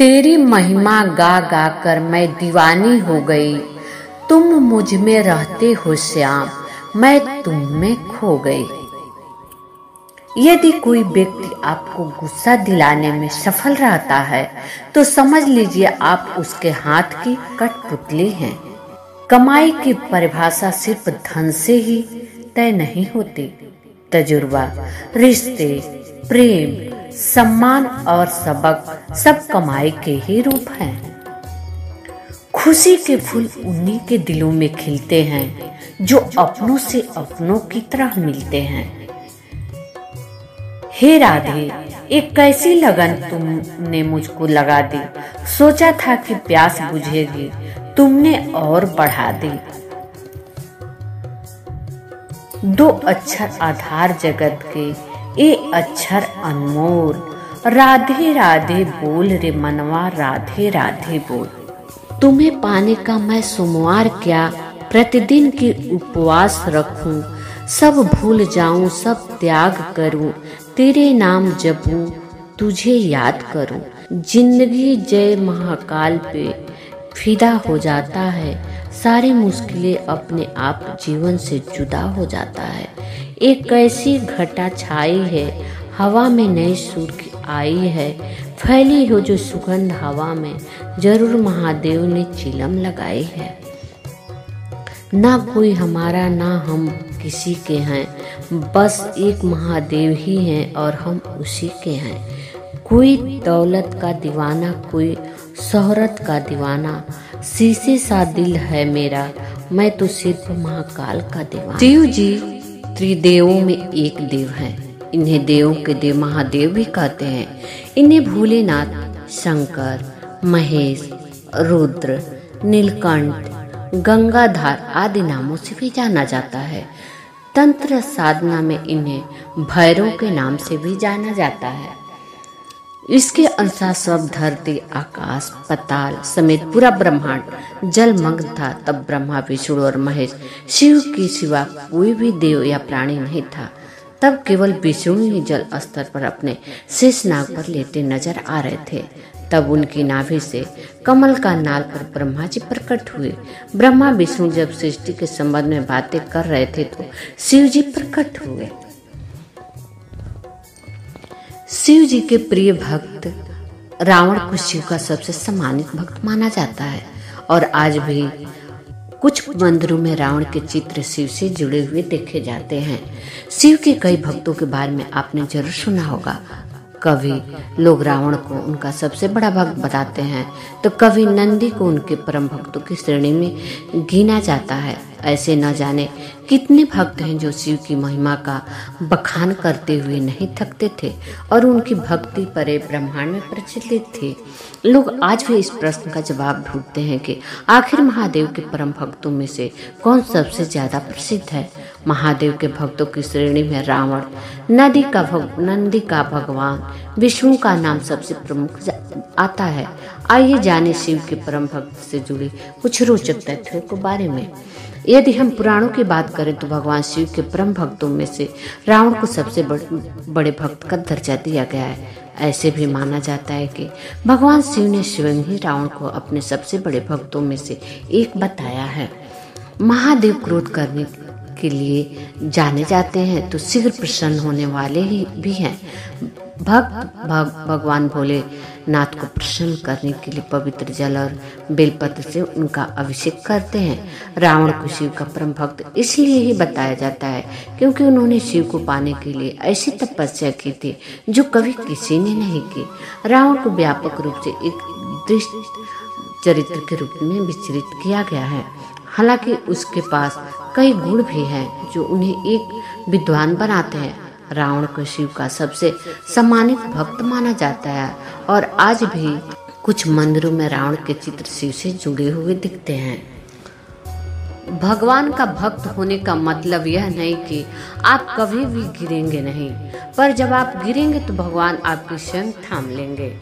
तेरी महिमा गा गा कर मैं दीवानी हो गई। तुम मुझ में रहते हो श्याम, मैं तुम में खो गई। यदि कोई व्यक्ति आपको गुस्सा दिलाने में सफल रहता है तो समझ लीजिए आप उसके हाथ की कठपुतली हैं। कमाई की परिभाषा सिर्फ धन से ही तय नहीं होती। तजुर्बा, रिश्ते, प्रेम, सम्मान और सबक सब कमाई के ही रूप हैं। खुशी के फूल उन्हीं के दिलों में खिलते हैं जो अपनों से अपनों की तरह मिलते हैं। हे राधे, एक कैसी लगन तुमने मुझको लगा दी। सोचा था कि प्यास बुझेगी, तुमने और बढ़ा दी। दो अक्षर आधार जगत के, ए अक्षर अनमोल। राधे राधे बोल रे मनवा, राधे राधे बोल। तुम्हें पाने का मैं सोमवार क्या, प्रतिदिन की उपवास रखूं। सब भूल जाऊं, सब त्याग करूं, तेरे नाम जपूं, तुझे याद करूं। जिंदगी जय महाकाल पे फिदा हो जाता है। सारी मुश्किलें अपने आप जीवन से जुदा हो जाता है। एक ऐसी घटा छाई है, हवा में नई सुर की आई है। फैली हो जो सुगंध हवा में, जरूर महादेव ने चिलम लगाई है। ना कोई हमारा, ना हम किसी के हैं, बस एक महादेव ही हैं और हम उसी के हैं। कोई दौलत का दीवाना, कोई शोहरत का दीवाना, शीशे सा दिल है मेरा, मैं तो सिर्फ महाकाल का दीवाना। शिव जी त्रिदेवों में एक देव है। इन्हें देवों के देव महादेव भी कहते हैं। इन्हें भोलेनाथ, शंकर, महेश, रुद्र, नीलकंठ, गंगाधार आदि नामों से भी जाना जाता है। तंत्र साधना में इन्हें भैरव के नाम से भी जाना जाता है। इसके अनुसार सब धरती, आकाश, पाताल समेत पूरा ब्रह्मांड जलमग्न था। तब ब्रह्मा, विष्णु और महेश, शिव के सिवा कोई भी देव या प्राणी नहीं था। तब केवल विष्णु ही जल स्तर पर अपने शेष नाग पर लेटे नजर आ रहे थे। तब उनकी नाभि से कमल का नाल पर ब्रह्मा जी प्रकट हुए। ब्रह्मा विष्णु जब सृष्टि के संबंध में बातें कर रहे थे तो शिव जी प्रकट हुए। शिव जी के प्रिय भक्त रावण को शिव का सबसे सम्मानित भक्त माना जाता है और आज भी कुछ मंदिरों में रावण के चित्र शिव से जुड़े हुए देखे जाते हैं। शिव के कई भक्तों के बारे में आपने जरूर सुना होगा। कभी लोग रावण को उनका सबसे बड़ा भक्त बताते हैं तो कभी नंदी को उनके परम भक्तों की श्रेणी में गिना जाता है। ऐसे न जाने कितने भक्त हैं जो शिव की महिमा का बखान करते हुए नहीं थकते थे और उनकी भक्ति परे ब्रह्मांड में प्रचलित थी। लोग आज भी इस प्रश्न का जवाब ढूंढते हैं कि आखिर महादेव के परम भक्तों में से कौन सबसे ज्यादा प्रसिद्ध है। महादेव के भक्तों की श्रेणी में रावण, नंदी का भगवान विष्णु का नाम सबसे प्रमुख आता है। आइए जाने शिव के परम भक्त से जुड़े कुछ रोचक तथ्यों के बारे में। यदि हम पुराणों की बात करें तो भगवान शिव के परम भक्तों में से रावण को सबसे बड़े भक्त का दर्जा दिया गया है। ऐसे भी माना जाता है कि भगवान शिव ने स्वयं ही रावण को अपने सबसे बड़े भक्तों में से एक बताया है। महादेव क्रोध करने के लिए जाने जाते हैं तो शीघ्र प्रसन्न होने वाले ही भी हैं। भक्त भगवान भोलेनाथ को प्रसन्न करने के लिए पवित्र जल और बेलपत्र से उनका अभिषेक करते हैं। रावण को शिव का परम भक्त इसलिए ही बताया जाता है क्योंकि उन्होंने शिव को पाने के लिए ऐसी तपस्या की थी जो कभी किसी ने नहीं की। रावण को व्यापक रूप से एक दुष्ट चरित्र के रूप में विचरित किया गया है। हालांकि उसके पास कई गुण भी हैं जो उन्हें एक विद्वान बनाते हैं। रावण को शिव का सबसे सम्मानित भक्त माना जाता है और आज भी कुछ मंदिरों में रावण के चित्र शिव से जुड़े हुए दिखते हैं। भगवान का भक्त होने का मतलब यह नहीं कि आप कभी भी गिरेंगे नहीं, पर जब आप गिरेंगे तो भगवान आपकी स्वयं थाम लेंगे।